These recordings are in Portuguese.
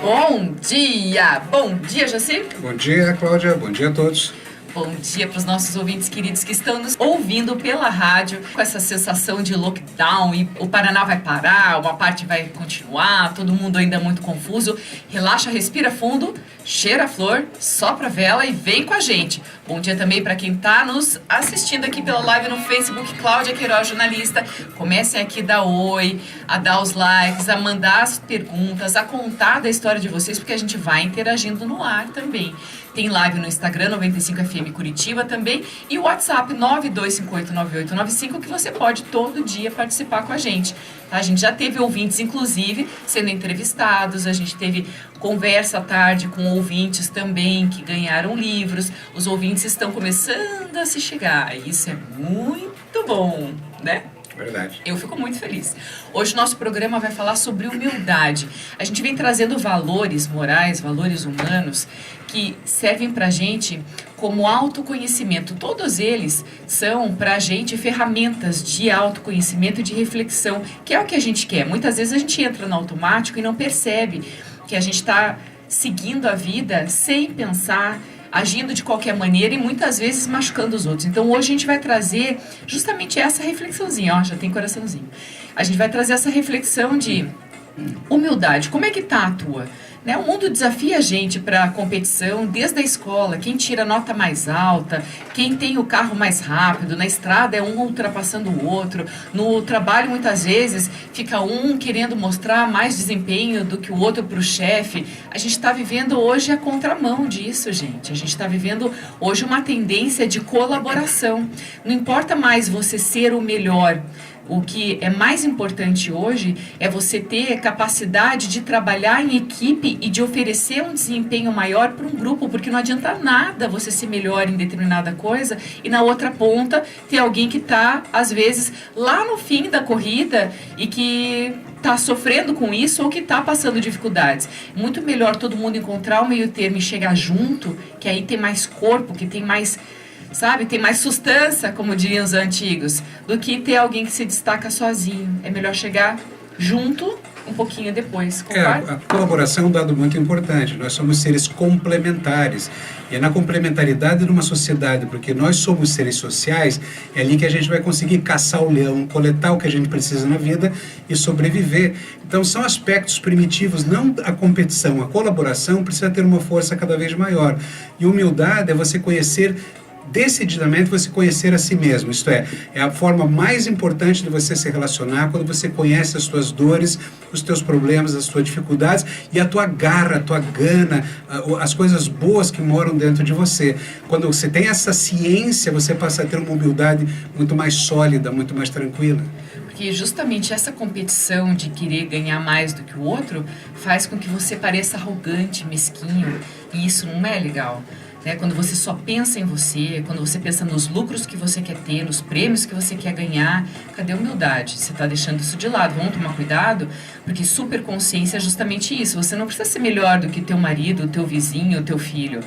Bom dia, Jaci. Bom dia, Cláudia. Bom dia a todos. Bom dia para os nossos ouvintes queridos que estão nos ouvindo pela rádio com essa sensação de lockdown e o Paraná vai parar, uma parte vai continuar, todo mundo ainda muito confuso. Relaxa, respira fundo, cheira a flor, sopra a vela e vem com a gente. Bom dia também para quem está nos assistindo aqui pela live no Facebook, Cláudia Queiroz, jornalista. Comecem aqui a dar oi, a dar os likes, a mandar as perguntas, a contar da história de vocês, porque a gente vai interagindo no ar também. Tem live no Instagram, 95FM Curitiba também, e o WhatsApp 92589895, que você pode todo dia participar com a gente. Tá? A gente já teve ouvintes, inclusive, sendo entrevistados, a gente teve conversa à tarde com ouvintes também que ganharam livros. Os ouvintes estão começando a se chegar, isso é muito bom, né? Verdade. Eu fico muito feliz. Hoje o nosso programa vai falar sobre humildade. A gente vem trazendo valores morais, valores humanos, que servem pra gente como autoconhecimento. Todos eles são pra gente ferramentas de autoconhecimento e de reflexão, que é o que a gente quer. Muitas vezes a gente entra no automático e não percebe que a gente está seguindo a vida sem pensar, agindo de qualquer maneira e muitas vezes machucando os outros. Então hoje a gente vai trazer justamente essa reflexãozinha, ó, já tem coraçãozinho. A gente vai trazer essa reflexão de humildade. Como é que tá a tua? Né? O mundo desafia a gente para a competição desde a escola, quem tira a nota mais alta, quem tem o carro mais rápido, na estrada é um ultrapassando o outro, no trabalho muitas vezes fica um querendo mostrar mais desempenho do que o outro para o chefe. A gente está vivendo hoje a contramão disso, gente. A gente está vivendo hoje uma tendência de colaboração. Não importa mais você ser o melhor. O que é mais importante hoje é você ter capacidade de trabalhar em equipe e de oferecer um desempenho maior para um grupo, porque não adianta nada você ser melhor em determinada coisa e na outra ponta ter alguém que está, às vezes, lá no fim da corrida e que está sofrendo com isso ou que está passando dificuldades. Muito melhor todo mundo encontrar o meio termo e chegar junto, que aí tem mais corpo, que tem mais... sabe, tem mais sustância, como diriam os antigos, do que ter alguém que se destaca sozinho. É melhor chegar junto um pouquinho depois. A colaboração é um dado muito importante. Nós somos seres complementares. E é na complementaridade de uma sociedade, porque nós somos seres sociais, é ali que a gente vai conseguir caçar o leão, coletar o que a gente precisa na vida e sobreviver. Então são aspectos primitivos, não a competição. A colaboração precisa ter uma força cada vez maior. E humildade é você conhecer decididamente você conhecer a si mesmo, isto é a forma mais importante de você se relacionar quando você conhece as suas dores, os teus problemas, as suas dificuldades e a tua garra, a tua gana, as coisas boas que moram dentro de você. Quando você tem essa ciência, você passa a ter uma humildade muito mais sólida, muito mais tranquila. Porque justamente essa competição de querer ganhar mais do que o outro faz com que você pareça arrogante, mesquinho, e isso não é legal. Né? Quando você só pensa em você, quando você pensa nos lucros que você quer ter, nos prêmios que você quer ganhar, cadê a humildade? Você está deixando isso de lado. Vamos tomar cuidado, porque superconsciência é justamente isso. Você não precisa ser melhor do que teu marido, teu vizinho, teu filho.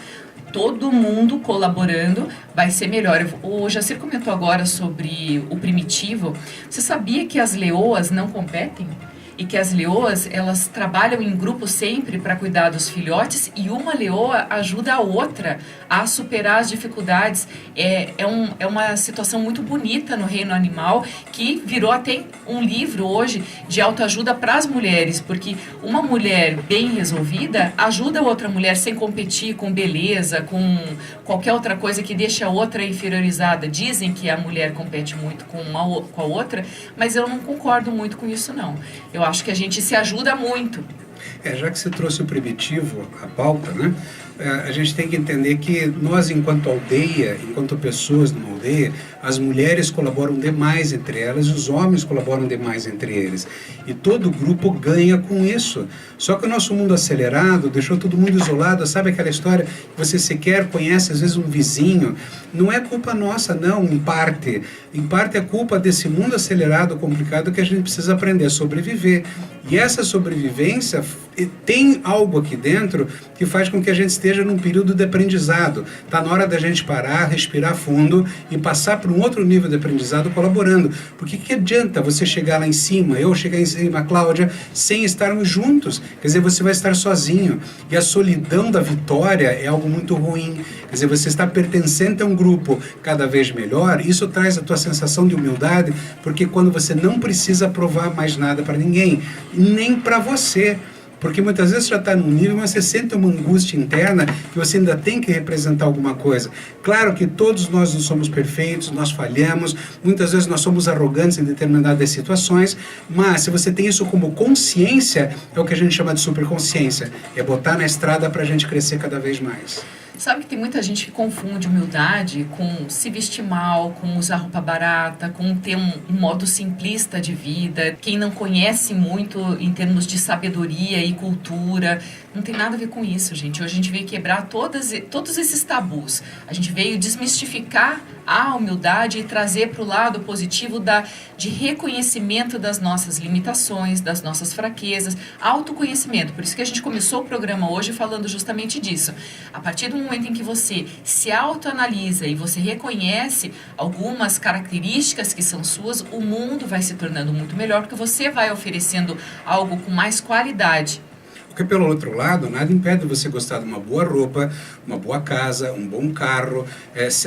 Todo mundo colaborando vai ser melhor. O Jacir comentou agora sobre o primitivo. Você sabia que as leoas não competem? E que as leoas, elas trabalham em grupo sempre para cuidar dos filhotes e uma leoa ajuda a outra a superar as dificuldades. É uma situação muito bonita no reino animal que virou até um livro hoje de autoajuda para as mulheres, porque uma mulher bem resolvida ajuda a outra mulher sem competir com beleza, com qualquer outra coisa que deixe a outra inferiorizada. Dizem que a mulher compete muito com a outra, mas eu não concordo muito com isso não. Eu acho que a gente se ajuda muito. Já que você trouxe o primitivo à pauta, né? A gente tem que entender que nós, enquanto aldeia, enquanto pessoas numa aldeia, as mulheres colaboram demais entre elas, os homens colaboram demais entre eles. E todo grupo ganha com isso. Só que o nosso mundo acelerado deixou todo mundo isolado. Sabe aquela história que você sequer conhece, às vezes, um vizinho? Não é culpa nossa, não, em parte. Em parte é culpa desse mundo acelerado, complicado, que a gente precisa aprender a sobreviver. E essa sobrevivência tem algo aqui dentro que faz com que a gente esteja num período de aprendizado. Está na hora da gente parar, respirar fundo e passar por num outro nível de aprendizado colaborando. Porque que adianta você chegar lá em cima, eu chegar em cima, a Cláudia, sem estarmos juntos? Quer dizer, você vai estar sozinho. E a solidão da vitória é algo muito ruim. Quer dizer, você está pertencente a um grupo cada vez melhor, isso traz a tua sensação de humildade, porque quando você não precisa provar mais nada para ninguém, nem para você. Porque muitas vezes já está num nível, mas você sente uma angústia interna que você ainda tem que representar alguma coisa. Claro que todos nós não somos perfeitos, nós falhamos, muitas vezes nós somos arrogantes em determinadas situações, mas se você tem isso como consciência, é o que a gente chama de superconsciência, é botar na estrada para a gente crescer cada vez mais. Sabe que tem muita gente que confunde humildade com se vestir mal, com usar roupa barata, com ter um modo simplista de vida. Quem não conhece muito em termos de sabedoria e cultura, não tem nada a ver com isso, gente. Hoje a gente veio quebrar todos esses tabus. A gente veio desmistificar a humildade e trazer para o lado positivo de reconhecimento das nossas limitações, das nossas fraquezas, autoconhecimento. Por isso que a gente começou o programa hoje falando justamente disso. A partir do momento em que você se autoanalisa e você reconhece algumas características que são suas, o mundo vai se tornando muito melhor, porque você vai oferecendo algo com mais qualidade. Porque, pelo outro lado, nada impede você gostar de uma boa roupa, uma boa casa, um bom carro,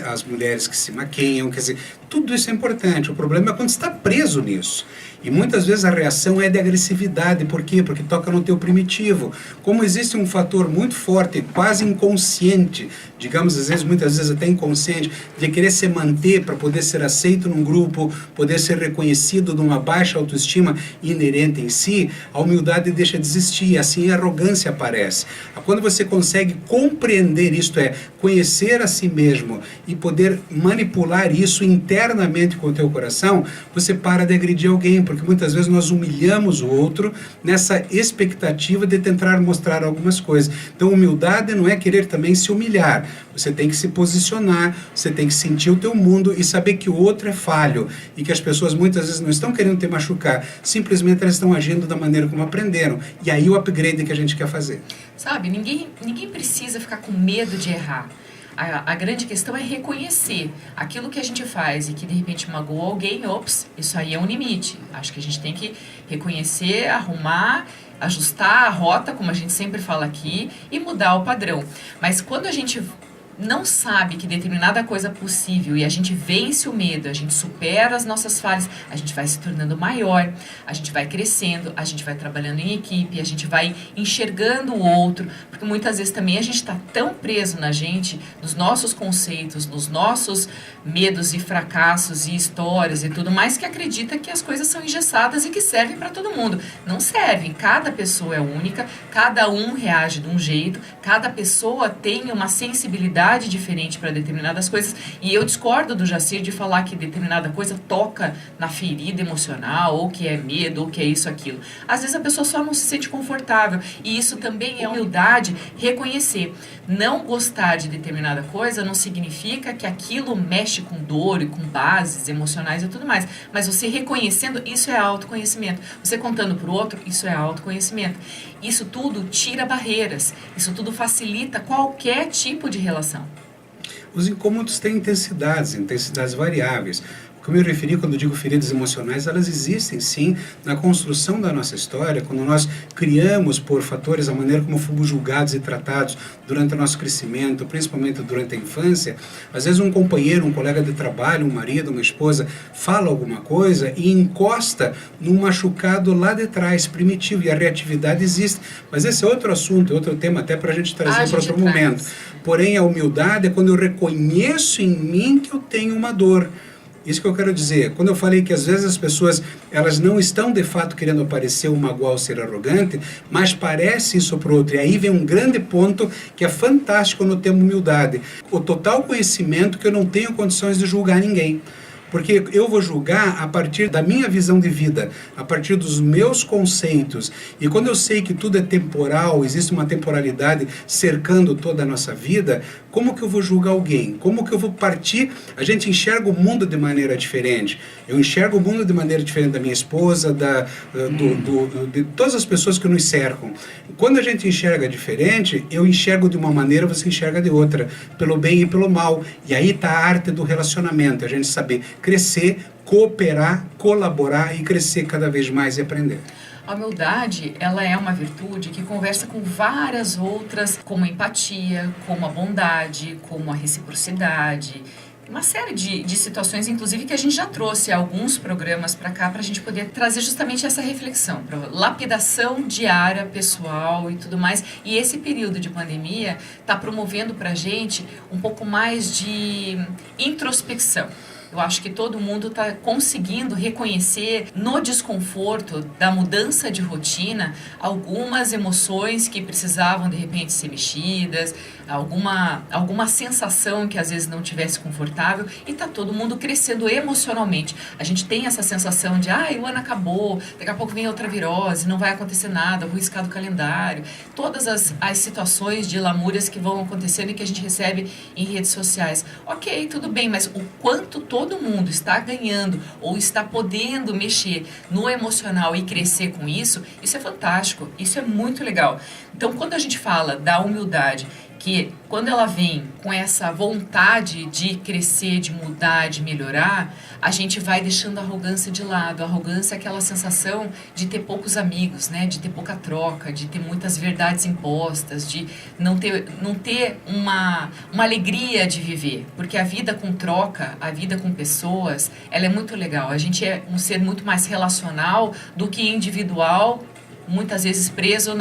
as mulheres que se maquiam, quer dizer, tudo isso é importante. O problema é quando você está preso nisso. E muitas vezes a reação é de agressividade. Por quê? Porque toca no teu primitivo. Como existe um fator muito forte, quase inconsciente, digamos, às vezes, muitas vezes até inconsciente, de querer se manter para poder ser aceito num grupo, poder ser reconhecido de uma baixa autoestima inerente em si, a humildade deixa de existir, assim a arrogância aparece. Quando você consegue compreender isto, conhecer a si mesmo e poder manipular isso internamente com o teu coração, você para de agredir alguém, porque muitas vezes nós humilhamos o outro nessa expectativa de tentar mostrar algumas coisas. Então, humildade não é querer também se humilhar. Você tem que se posicionar, você tem que sentir o teu mundo e saber que o outro é falho e que as pessoas muitas vezes não estão querendo te machucar, simplesmente elas estão agindo da maneira como aprenderam. E aí o upgrade que a gente quer fazer. Sabe, ninguém precisa ficar com medo de errar. A grande questão é reconhecer aquilo que a gente faz e que de repente magoou alguém. Ops, isso aí é um limite. Acho que a gente tem que reconhecer, arrumar, ajustar a rota, como a gente sempre fala aqui, e mudar o padrão. Mas quando a gente não sabe que determinada coisa é possível e a gente vence o medo, a gente supera as nossas falhas, a gente vai se tornando maior, a gente vai crescendo, a gente vai trabalhando em equipe, a gente vai enxergando o outro, porque muitas vezes também a gente está tão preso na gente, nos nossos conceitos, nos nossos medos e fracassos e histórias e tudo mais, que acredita que as coisas são engessadas e que servem para todo mundo. Não servem, cada pessoa é única, cada um reage de um jeito, cada pessoa tem uma sensibilidade diferente para determinadas coisas, e eu discordo do Jacir de falar que determinada coisa toca na ferida emocional, ou que é medo, ou que é isso, aquilo. Às vezes a pessoa só não se sente confortável, e isso também é humildade, reconhecer. Não gostar de determinada coisa não significa que aquilo mexe com dor e com bases emocionais e tudo mais, mas você reconhecendo, isso é autoconhecimento. Você contando para o outro, isso é autoconhecimento. Isso tudo tira barreiras, isso tudo facilita qualquer tipo de relação. Os incômodos têm intensidades variáveis. O que eu me referi quando digo feridas emocionais, elas existem sim na construção da nossa história, quando nós criamos por fatores a maneira como fomos julgados e tratados durante o nosso crescimento, principalmente durante a infância. Às vezes um companheiro, um colega de trabalho, um marido, uma esposa, fala alguma coisa e encosta num machucado lá de trás, primitivo, e a reatividade existe. Mas esse é outro assunto, outro tema até para a gente trazer para outro momento. Porém, a humildade é quando eu reconheço em mim que eu tenho uma dor. Isso que eu quero dizer. Quando eu falei que às vezes as pessoas elas não estão de fato querendo aparecer ou magoar ou ser arrogante, mas parece isso para o outro. E aí vem um grande ponto que é fantástico no tema humildade. O total conhecimento que eu não tenho condições de julgar ninguém. Porque eu vou julgar a partir da minha visão de vida, a partir dos meus conceitos. E quando eu sei que tudo é temporal, existe uma temporalidade cercando toda a nossa vida, como que eu vou julgar alguém? Como que eu vou partir? A gente enxerga o mundo de maneira diferente. Eu enxergo o mundo de maneira diferente da minha esposa, de todas as pessoas que nos cercam. Quando a gente enxerga diferente, eu enxergo de uma maneira, você enxerga de outra, pelo bem e pelo mal. E aí está a arte do relacionamento, a gente saber crescer, cooperar, colaborar e crescer cada vez mais e aprender. A humildade, ela é uma virtude que conversa com várias outras, como a empatia, como a bondade, como a reciprocidade, uma série de situações, inclusive, que a gente já trouxe alguns programas para cá para a gente poder trazer justamente essa reflexão, para lapidação diária, pessoal e tudo mais. E esse período de pandemia está promovendo para a gente um pouco mais de introspecção. Eu acho que todo mundo está conseguindo reconhecer no desconforto da mudança de rotina algumas emoções que precisavam de repente ser mexidas, alguma sensação que às vezes não tivesse confortável, e está todo mundo crescendo emocionalmente. A gente tem essa sensação de, o ano acabou, daqui a pouco vem outra virose, não vai acontecer nada, vou riscar do calendário. Todas as situações de lamúrias que vão acontecendo e que a gente recebe em redes sociais. Ok, tudo bem, mas o quanto todo mundo está ganhando ou está podendo mexer no emocional e crescer com isso é fantástico, isso é muito legal. Então, quando a gente fala da humildade, que quando ela vem com essa vontade de crescer, de mudar, de melhorar, a gente vai deixando a arrogância de lado. A arrogância é aquela sensação de ter poucos amigos, né? De ter pouca troca, de ter muitas verdades impostas, de não ter uma alegria de viver. Porque a vida com troca, a vida com pessoas, ela é muito legal. A gente é um ser muito mais relacional do que individual, muitas vezes preso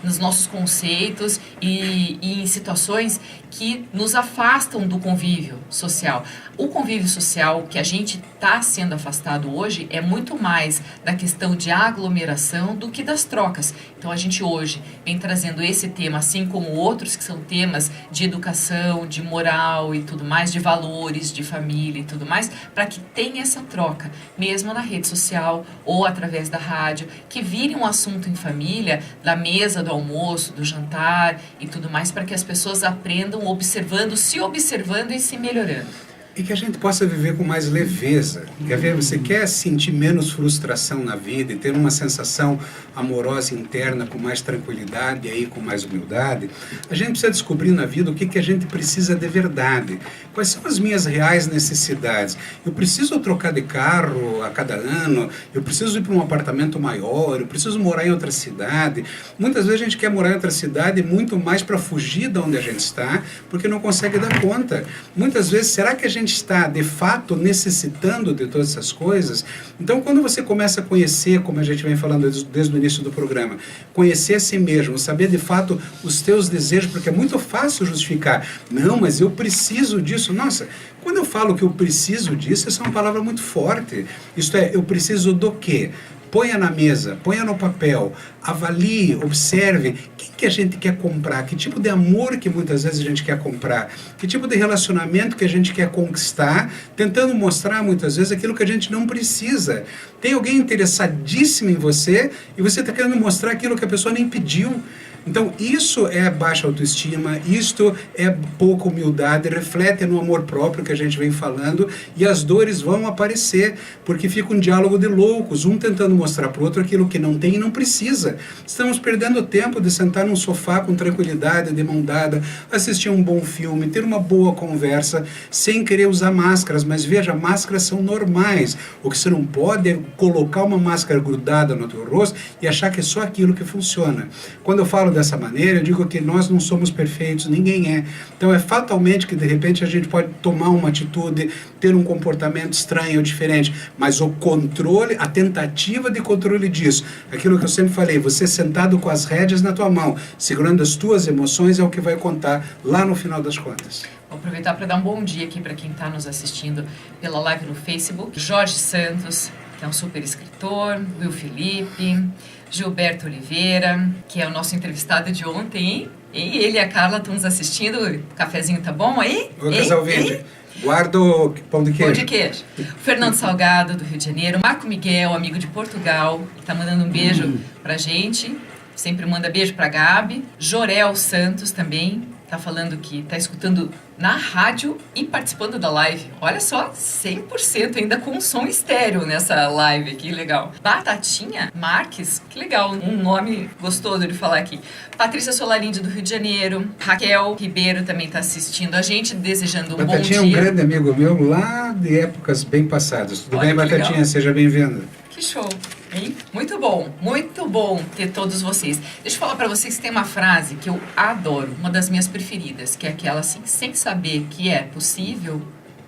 nos nossos conceitos e em situações que nos afastam do convívio social. O convívio social que a gente está sendo afastado hoje é muito mais da questão de aglomeração do que das trocas. Então a gente hoje vem trazendo esse tema, assim como outros que são temas de educação, de moral e tudo mais, de valores, de família e tudo mais, para que tenha essa troca, mesmo na rede social ou através da rádio, que vire um assunto em família, da mesa do almoço, do jantar e tudo mais, para que as pessoas aprendam observando, se observando e se melhorando. E que a gente possa viver com mais leveza. Quer ver? Você quer sentir menos frustração na vida e ter uma sensação amorosa interna com mais tranquilidade e aí com mais humildade? A gente precisa descobrir na vida o que a gente precisa de verdade. Quais são as minhas reais necessidades? Eu preciso trocar de carro a cada ano? Eu preciso ir para um apartamento maior? Eu preciso morar em outra cidade? Muitas vezes a gente quer morar em outra cidade muito mais para fugir de onde a gente está, porque não consegue dar conta. Muitas vezes, será que a gente está, de fato, necessitando de todas essas coisas? Então, quando você começa a conhecer, como a gente vem falando desde o início do programa, conhecer a si mesmo, saber, de fato, os teus desejos, porque é muito fácil justificar. Não, mas eu preciso disso. Nossa, quando eu falo que eu preciso disso, essa é uma palavra muito forte. Isto é, eu preciso do quê? Ponha na mesa, ponha no papel, avalie, observe o que a gente quer comprar, que tipo de amor que muitas vezes a gente quer comprar, que tipo de relacionamento que a gente quer conquistar, tentando mostrar muitas vezes aquilo que a gente não precisa. Tem alguém interessadíssimo em você e você está querendo mostrar aquilo que a pessoa nem pediu. Então, isso é baixa autoestima, isto é pouca humildade, reflete no amor próprio que a gente vem falando, e as dores vão aparecer, porque fica um diálogo de loucos, um tentando mostrar para o outro aquilo que não tem e não precisa. Estamos perdendo tempo de sentar num sofá com tranquilidade, de mão dada, assistir um bom filme, ter uma boa conversa, sem querer usar máscaras, mas veja, máscaras são normais. O que você não pode é colocar uma máscara grudada no teu rosto e achar que é só aquilo que funciona. Quando eu falo dessa maneira, eu digo que nós não somos perfeitos, ninguém é. Então é fatalmente que de repente a gente pode tomar uma atitude, ter um comportamento estranho ou diferente, mas o controle, a tentativa de controle disso, aquilo que eu sempre falei, você sentado com as rédeas na tua mão, segurando as tuas emoções, é o que vai contar lá no final das contas. Vou aproveitar para dar um bom dia aqui para quem está nos assistindo pela live no Facebook. Jorge Santos, que é um super escritor, Will Felipe, Gilberto Oliveira, que é o nosso entrevistado de ontem, hein? E ele e a Carla estão nos assistindo. O cafezinho tá bom aí? O casal verde. Guardo pão de queijo. Pão de queijo. Fernando Salgado, do Rio de Janeiro. Marco Miguel, amigo de Portugal, tá mandando um beijo pra gente. Sempre manda beijo pra Gabi. Jorel Santos também tá falando que tá escutando na rádio e participando da live. Olha só, 100% ainda com som estéreo nessa live, que legal. Batatinha Marques, que legal, um nome gostoso de falar aqui. Patrícia Solarinde, do Rio de Janeiro. Raquel Ribeiro também tá assistindo a gente, desejando um bom dia. Batatinha é um grande amigo meu lá de épocas bem passadas. Tudo bem, Batatinha? Legal. Seja bem-vinda. Que show, hein? Muito bom ter todos vocês. Deixa eu falar pra vocês que tem uma frase que eu adoro, uma das minhas preferidas, que é aquela assim, sem saber que é possível,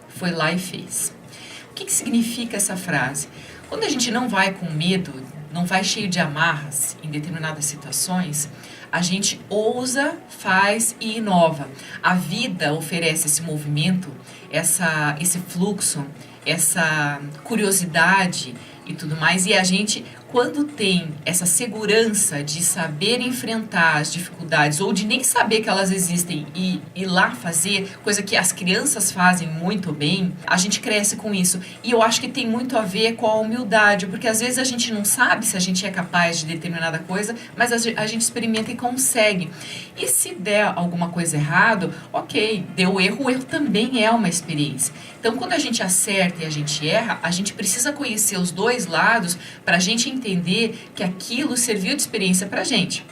foi lá e fez. O que significa essa frase? Quando a gente não vai com medo, não vai cheio de amarras em determinadas situações, a gente ousa, faz e inova. A vida oferece esse movimento, esse fluxo, essa curiosidade e tudo mais, e a gente, quando tem essa segurança de saber enfrentar as dificuldades ou de nem saber que elas existem e ir lá fazer, coisa que as crianças fazem muito bem, a gente cresce com isso. E eu acho que tem muito a ver com a humildade, porque às vezes a gente não sabe se a gente é capaz de determinada coisa, mas a gente experimenta e consegue. E se der alguma coisa errado, ok, deu erro, o erro também é uma experiência. Então, quando a gente acerta e a gente erra, a gente precisa conhecer os dois lados para a gente entender que aquilo serviu de experiência para a gente.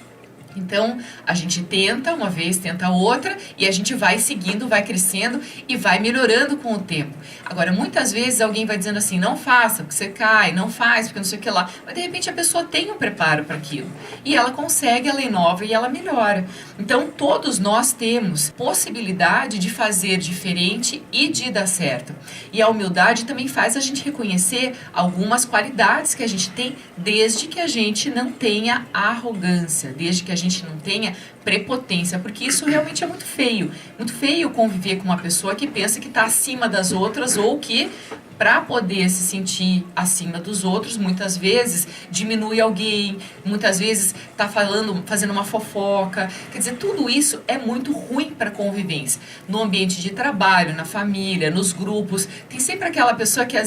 Então, a gente tenta uma vez, tenta outra, e a gente vai seguindo, vai crescendo e vai melhorando com o tempo. Agora, muitas vezes alguém vai dizendo assim, não faça, porque você cai, não faz, porque não sei o que lá. Mas, de repente, a pessoa tem um preparo para aquilo. E ela consegue, ela inova e ela melhora. Então, todos nós temos possibilidade de fazer diferente e de dar certo. E a humildade também faz a gente reconhecer algumas qualidades que a gente tem, desde que a gente não tenha arrogância, desde que a gente não tenha prepotência, porque isso realmente é muito feio. Muito feio conviver com uma pessoa que pensa que está acima das outras ou que, para poder se sentir acima dos outros, muitas vezes diminui alguém, muitas vezes está fazendo uma fofoca. Quer dizer, tudo isso é muito ruim para a convivência. No ambiente de trabalho, na família, nos grupos, tem sempre aquela pessoa que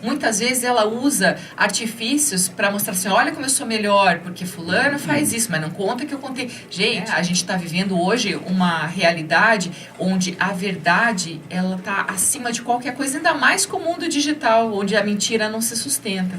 muitas vezes ela usa artifícios para mostrar assim, olha como eu sou melhor, porque fulano faz isso, mas não conta que eu contei. Gente, a gente está vivendo hoje uma realidade onde a verdade, ela está acima de qualquer coisa, ainda mais com o mundo digital, onde a mentira não se sustenta.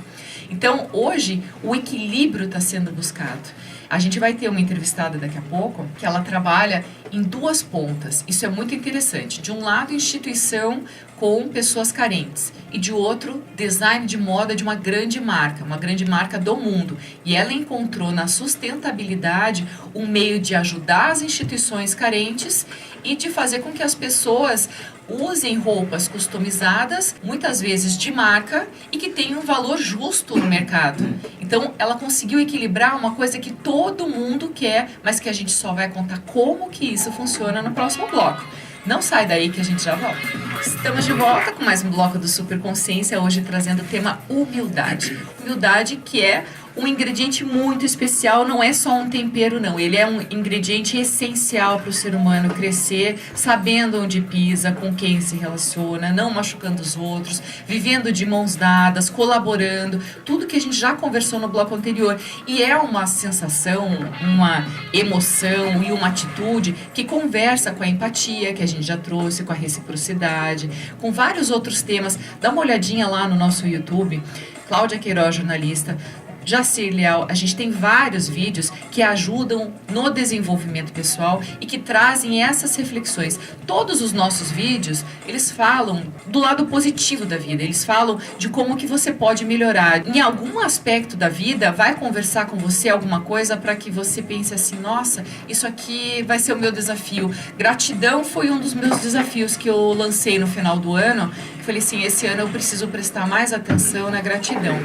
Então, hoje, o equilíbrio está sendo buscado. A gente vai ter uma entrevistada daqui a pouco que ela trabalha em duas pontas. Isso é muito interessante. De um lado, instituição com pessoas carentes. E de outro, design de moda de uma grande marca do mundo. E ela encontrou na sustentabilidade um meio de ajudar as instituições carentes e de fazer com que as pessoas usem roupas customizadas, muitas vezes de marca, e que tenham um valor justo no mercado. Então, ela conseguiu equilibrar uma coisa que todo mundo quer, mas que a gente só vai contar como que isso funciona no próximo bloco. Não sai daí que a gente já volta. Estamos de volta com mais um bloco do Super Consciência, hoje trazendo o tema humildade. Humildade que é um ingrediente muito especial, não é só um tempero não, ele é um ingrediente essencial para o ser humano crescer, sabendo onde pisa, com quem se relaciona, não machucando os outros, vivendo de mãos dadas, colaborando, tudo que a gente já conversou no bloco anterior. E é uma sensação, uma emoção e uma atitude que conversa com a empatia, que a gente já trouxe, com a reciprocidade, com vários outros temas. Dá uma olhadinha lá no nosso YouTube, Cláudia Queiroz, jornalista, Jacir Leal, a gente tem vários vídeos que ajudam no desenvolvimento pessoal e que trazem essas reflexões. Todos os nossos vídeos, eles falam do lado positivo da vida, eles falam de como que você pode melhorar. Em algum aspecto da vida, vai conversar com você alguma coisa para que você pense assim, nossa, isso aqui vai ser o meu desafio. Gratidão foi um dos meus desafios que eu lancei no final do ano, que falei assim, esse ano eu preciso prestar mais atenção na gratidão.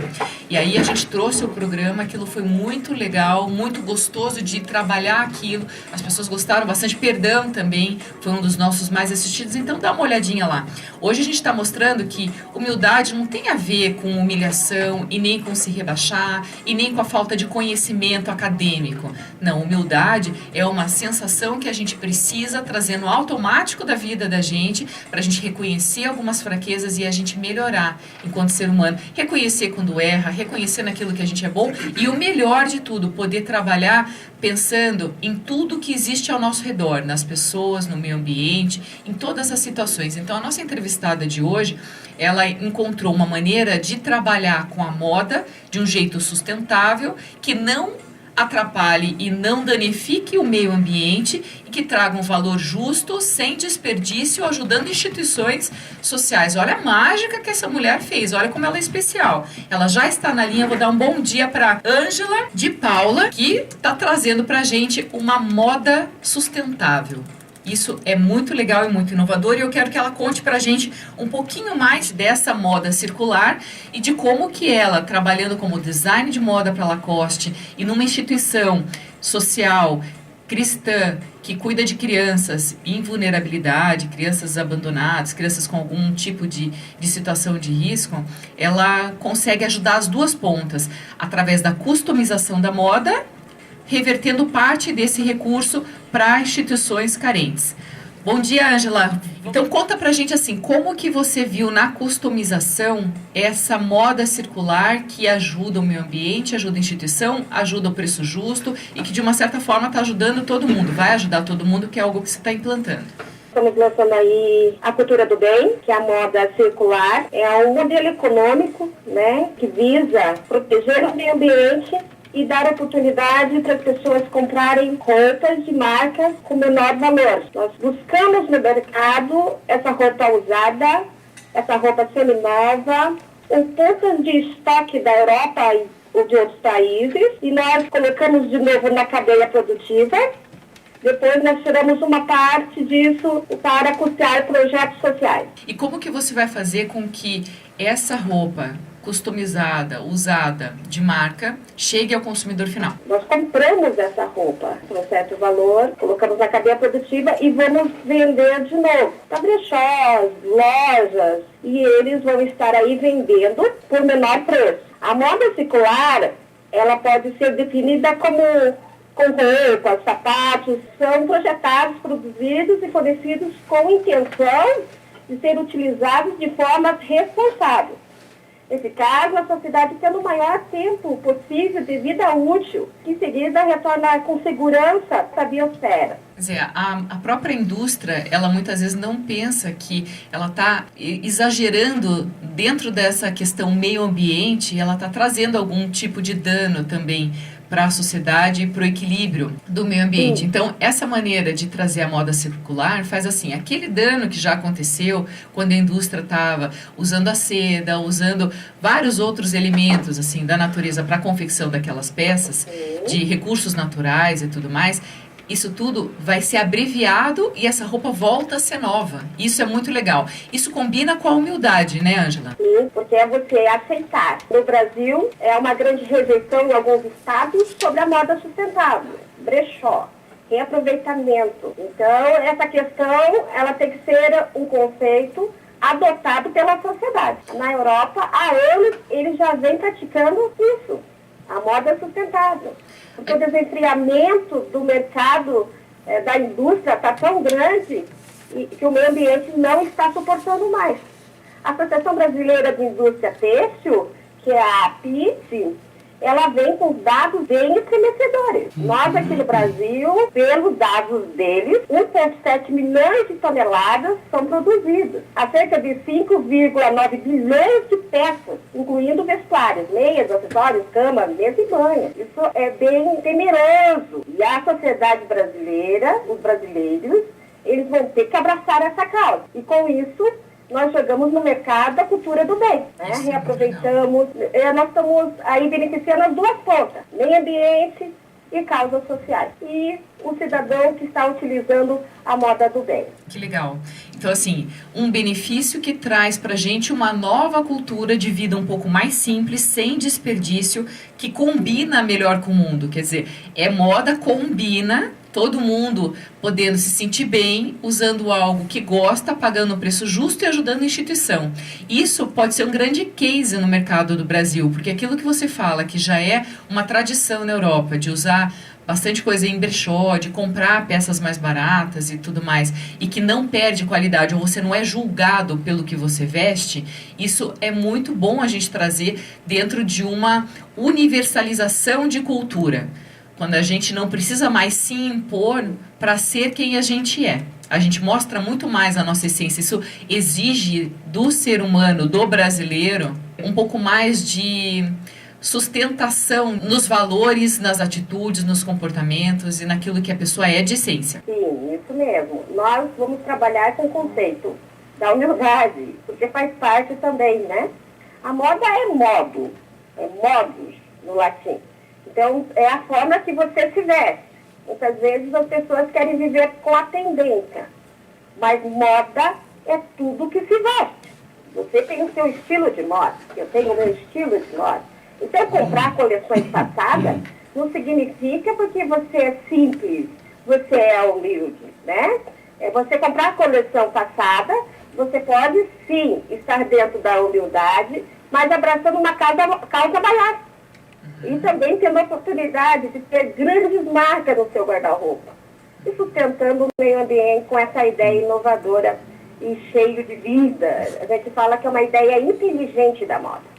E aí a gente trouxe o programa, aquilo foi muito legal, muito gostoso de trabalhar aquilo. As pessoas gostaram bastante, perdão também, foi um dos nossos mais assistidos, então dá uma olhadinha lá. Hoje a gente está mostrando que humildade não tem a ver com humilhação e nem com se rebaixar e nem com a falta de conhecimento acadêmico. Não, humildade é uma sensação que a gente precisa trazer no automático da vida da gente, para a gente reconhecer algumas fraquezas e a gente melhorar enquanto ser humano. Reconhecer quando erra, reconhecer naquilo que a gente é bom e o melhor de tudo, poder trabalhar pensando em tudo que existe ao nosso redor, nas pessoas, no meio ambiente, em todas as situações. Então, a nossa entrevistada de hoje, ela encontrou uma maneira de trabalhar com a moda de um jeito sustentável, que não atrapalhe e não danifique o meio ambiente e que traga um valor justo, sem desperdício, ajudando instituições sociais. Olha a mágica que essa mulher fez, olha como ela é especial. Ela já está na linha, vou dar um bom dia para Ângela de Paula, que está trazendo para a gente uma moda sustentável. Isso é muito legal e muito inovador e eu quero que ela conte pra gente um pouquinho mais dessa moda circular e de como que ela, trabalhando como design de moda para Lacoste e numa instituição social cristã que cuida de crianças em vulnerabilidade, crianças abandonadas, crianças com algum tipo de situação de risco, ela consegue ajudar as duas pontas através da customização da moda, revertendo parte desse recurso para instituições carentes. Bom dia, Ângela. Então conta pra gente assim, como que você viu na customização essa moda circular que ajuda o meio ambiente, ajuda a instituição, ajuda o preço justo e que de uma certa forma está ajudando todo mundo, vai ajudar todo mundo, que é algo que você está implantando. Estamos lançando aí a cultura do bem, que é a moda circular. É um modelo econômico, né, que visa proteger o meio ambiente e dar oportunidade para as pessoas comprarem roupas de marca com menor valor. Nós buscamos no mercado essa roupa usada, essa roupa seminova, com poucas de estoque da Europa e de outros países, e nós colocamos de novo na cadeia produtiva. Depois nós tiramos uma parte disso para custear projetos sociais. E como que você vai fazer com que essa roupa customizada, usada, de marca, chegue ao consumidor final? Nós compramos essa roupa por um certo valor, colocamos na cadeia produtiva e vamos vender de novo para brechós, lojas, e eles vão estar aí vendendo por menor preço. A moda circular, ela pode ser definida como com roupas, sapatos, são projetados, produzidos e fornecidos com intenção de ser utilizados de forma responsável. Nesse caso, a sociedade tendo o maior tempo possível de vida útil, que em seguida retorna com segurança para a biosfera. Quer dizer, a própria indústria, ela muitas vezes não pensa que ela está exagerando dentro dessa questão meio ambiente, ela está trazendo algum tipo de dano também para a sociedade e para o equilíbrio do meio ambiente. Sim. Então, essa maneira de trazer a moda circular faz assim, aquele dano que já aconteceu quando a indústria estava usando a seda, usando vários outros elementos assim da natureza para a confecção daquelas peças, de recursos naturais e tudo mais, isso tudo vai ser abreviado e essa roupa volta a ser nova. Isso é muito legal. Isso combina com a humildade, né, Ângela? Sim, porque é você aceitar. No Brasil, é uma grande rejeição em alguns estados sobre a moda sustentável. Brechó, reaproveitamento. Então, essa questão, ela tem que ser um conceito adotado pela sociedade. Na Europa, há anos, eles já vêm praticando isso. A moda sustentável. Porque o desfriamento do mercado da indústria está tão grande que o meio ambiente não está suportando mais. A Associação Brasileira de Indústria Têxtil, que é a APIT, ela vem com dados bem estremecedores. Nós aqui no Brasil, pelos dados deles, 1,7 milhões de toneladas são produzidas. Há cerca de 5,9 bilhões de peças, incluindo vestuários, meias, acessórios, cama, mesa e banho. Isso é bem temeroso. E a sociedade brasileira, os brasileiros, eles vão ter que abraçar essa causa. E com isso, nós jogamos no mercado a cultura do bem, né? Reaproveitamos, nós estamos aí beneficiando as duas pontas, meio ambiente e causas sociais. E o cidadão que está utilizando a moda do bem. Que legal. Então, assim, um benefício que traz pra gente uma nova cultura de vida um pouco mais simples, sem desperdício, que combina melhor com o mundo. Quer dizer, moda combina, todo mundo podendo se sentir bem, usando algo que gosta, pagando um preço justo e ajudando a instituição. Isso pode ser um grande case no mercado do Brasil, porque aquilo que você fala, que já é uma tradição na Europa, de usar bastante coisa em brechó, de comprar peças mais baratas e tudo mais, e que não perde qualidade, ou você não é julgado pelo que você veste, isso é muito bom a gente trazer dentro de uma universalização de cultura. Quando a gente não precisa mais se impor para ser quem a gente é. A gente mostra muito mais a nossa essência. Isso exige do ser humano, do brasileiro, um pouco mais de sustentação nos valores, nas atitudes, nos comportamentos e naquilo que a pessoa é de essência. Sim, isso mesmo. Nós vamos trabalhar com o conceito da humildade, porque faz parte também, né? A moda é modo, é modus no latim. Então, é a forma que você se veste. Muitas vezes as pessoas querem viver com a tendência, mas moda é tudo que se veste. Você tem o seu estilo de moda, eu tenho o meu estilo de moda. Então, comprar coleções passadas não significa porque você é simples, você é humilde, né? Você comprar a coleção passada, você pode sim estar dentro da humildade, mas abraçando uma causa maior. E também tendo a oportunidade de ter grandes marcas no seu guarda-roupa. E sustentando o meio ambiente com essa ideia inovadora e cheio de vida. A gente fala que é uma ideia inteligente da moda.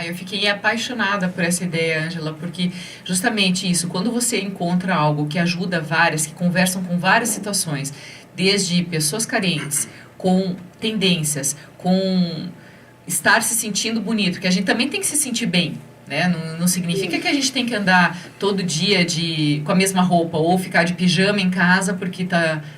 Eu fiquei apaixonada por essa ideia, Ângela, porque justamente isso, quando você encontra algo que ajuda várias, que conversam com várias situações, desde pessoas carentes, com tendências, com estar se sentindo bonito, que a gente também tem que se sentir bem, né? Não significa que a gente tem que andar todo dia com a mesma roupa ou ficar de pijama em casa porque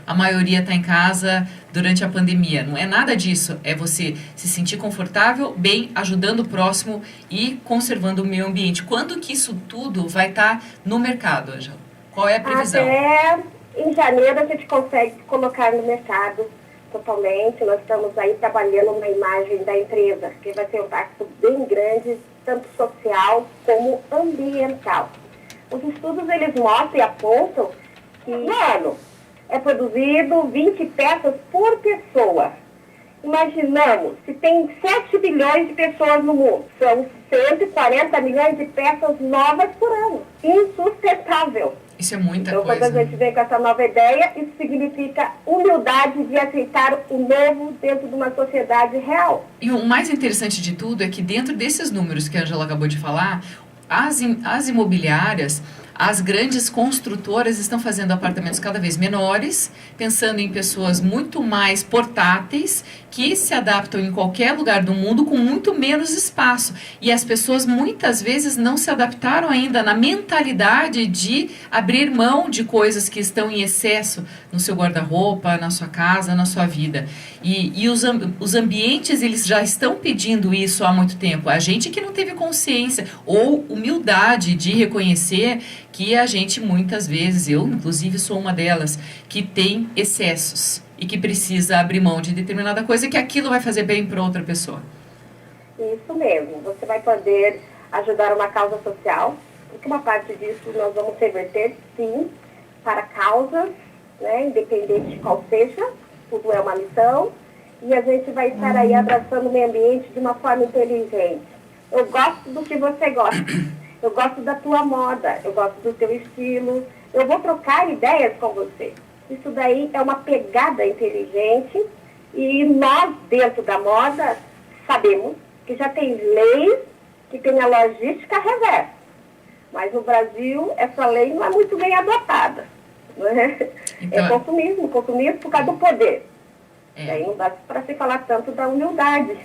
a maioria está em casa durante a pandemia. Não é nada disso. É você se sentir confortável, bem, ajudando o próximo e conservando o meio ambiente. Quando que isso tudo vai estar no mercado, Ângela? Qual é a previsão? Até em janeiro a gente consegue colocar no mercado totalmente. Nós estamos aí trabalhando na imagem da empresa, que vai ter um impacto bem grande, tanto social como ambiental. Os estudos, eles mostram e apontam que no ano é produzido 20 peças por pessoa. Imaginamos, se tem 7 bilhões de pessoas no mundo, são 140 milhões de peças novas por ano. Insustentável. Isso é muita coisa. Então, quando a gente vem com essa nova ideia, isso significa humildade de aceitar o novo dentro de uma sociedade real. E o mais interessante de tudo é que dentro desses números que a Ângela acabou de falar, as imobiliárias, as grandes construtoras estão fazendo apartamentos cada vez menores, pensando em pessoas muito mais portáteis, que se adaptam em qualquer lugar do mundo com muito menos espaço. E as pessoas muitas vezes não se adaptaram ainda na mentalidade de abrir mão de coisas que estão em excesso no seu guarda-roupa, na sua casa, na sua vida. E os ambientes, eles já estão pedindo isso há muito tempo. A gente que não teve consciência ou humildade de reconhecer que a gente muitas vezes, eu inclusive sou uma delas, que tem excessos e que precisa abrir mão de determinada coisa que aquilo vai fazer bem para outra pessoa. Isso mesmo, você vai poder ajudar uma causa social, porque uma parte disso nós vamos reverter, sim, para causas, né, independente de qual seja, tudo é uma missão, e a gente vai estar aí abraçando o meio ambiente de uma forma inteligente. Eu gosto do que você gosta. Eu gosto da tua moda, eu gosto do teu estilo, eu vou trocar ideias com você. Isso daí é uma pegada inteligente e nós, dentro da moda, sabemos que já tem leis que tem a logística reversa. Mas no Brasil, essa lei não é muito bem adotada. Né? Então, é consumismo por causa do poder. Daí não dá para se falar tanto da humildade.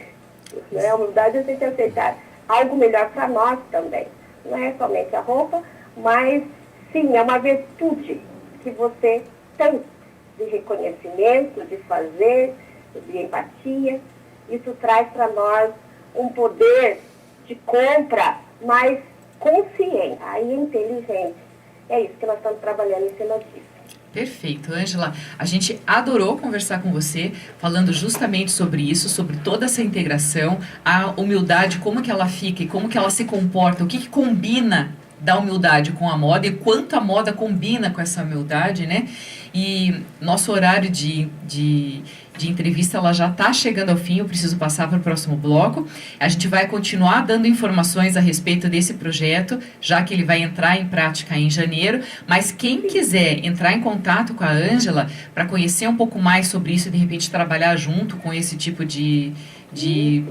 Né? A humildade é a gente aceitar algo melhor para nós também. Não é somente a roupa, mas sim, é uma virtude que você tem de reconhecimento, de fazer, de empatia. Isso traz para nós um poder de compra mais consciente, aí inteligente. é isso que nós estamos trabalhando em cima disso. Perfeito, Ângela. A gente adorou conversar com você, falando justamente sobre isso, sobre toda essa integração, a humildade, como que ela fica e como que ela se comporta, o que combina da humildade com a moda e quanto a moda combina com essa humildade, né? E nosso horário de entrevista ela já está chegando ao fim, eu preciso passar para o próximo bloco. A gente vai continuar dando informações a respeito desse projeto, já que ele vai entrar em prática em janeiro, mas quem quiser entrar em contato com a Ângela para conhecer um pouco mais sobre isso e de repente trabalhar junto com esse tipo de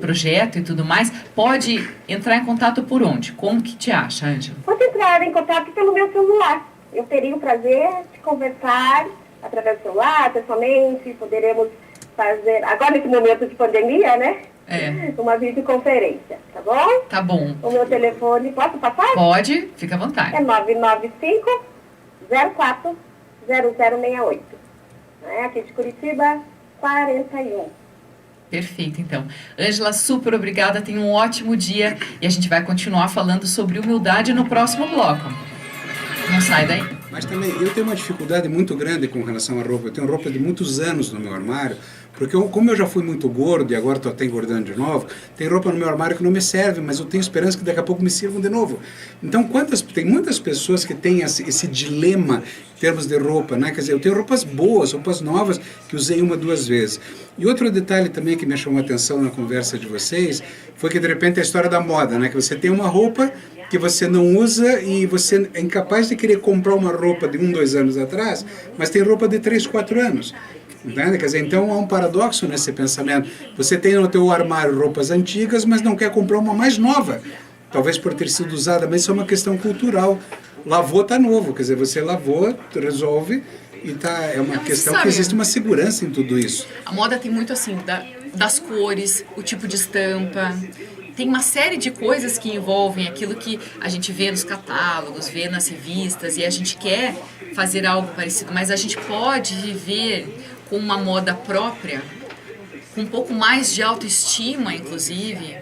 projeto e tudo mais, pode entrar em contato por onde? Como que te acha, Ângela? Pode entrar em contato pelo meu celular. Eu teria o prazer de conversar através do celular, pessoalmente, poderemos fazer, agora nesse momento de pandemia, né? Uma videoconferência, tá bom? Tá bom. O meu telefone, posso passar? Pode, fica à vontade. É 995-04-0068. Aqui de Curitiba, 41. Perfeito, então. Ângela, super obrigada, tenha um ótimo dia e a gente vai continuar falando sobre humildade no próximo bloco. Não sai daí. Mas também, eu tenho uma dificuldade muito grande com relação à roupa. Eu tenho roupa de muitos anos no meu armário, porque como eu já fui muito gordo e agora estou até engordando de novo, tem roupa no meu armário que não me serve, mas eu tenho esperança que daqui a pouco me sirvam de novo. Então, tem muitas pessoas que têm esse dilema em termos de roupa, né? Quer dizer, eu tenho roupas boas, roupas novas, que usei 1, 2 vezes. E outro detalhe também que me chamou a atenção na conversa de vocês, foi que de repente a história da moda, né? Que você tem uma roupa que você não usa e você é incapaz de querer comprar uma roupa de 1, 2 anos atrás, mas tem roupa de 3, 4 anos. Entende? Quer dizer, então há um paradoxo nesse pensamento. Você tem no teu armário roupas antigas, mas não quer comprar uma mais nova. Talvez por ter sido usada, mas isso é uma questão cultural. Lavou, tá novo. Quer dizer, você lavou, resolve e tá, é uma questão que existe uma segurança em tudo isso. A moda tem muito assim, das cores, o tipo de estampa. Tem uma série de coisas que envolvem aquilo que a gente vê nos catálogos, vê nas revistas, e a gente quer fazer algo parecido, mas a gente pode viver com uma moda própria, com um pouco mais de autoestima, inclusive,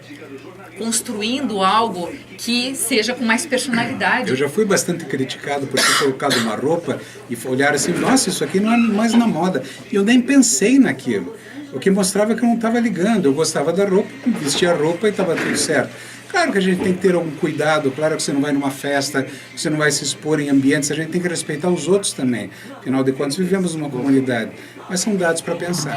construindo algo que seja com mais personalidade. Eu já fui bastante criticado por ter colocado uma roupa e olhar assim, nossa, isso aqui não é mais na moda. E eu nem pensei naquilo. O que mostrava que eu não estava ligando. Eu gostava da roupa, vestia a roupa e estava tudo certo. Claro que a gente tem que ter algum cuidado, claro que você não vai numa festa, você não vai se expor em ambientes, a gente tem que respeitar os outros também. Afinal de contas, vivemos numa comunidade. Mas são dados para pensar.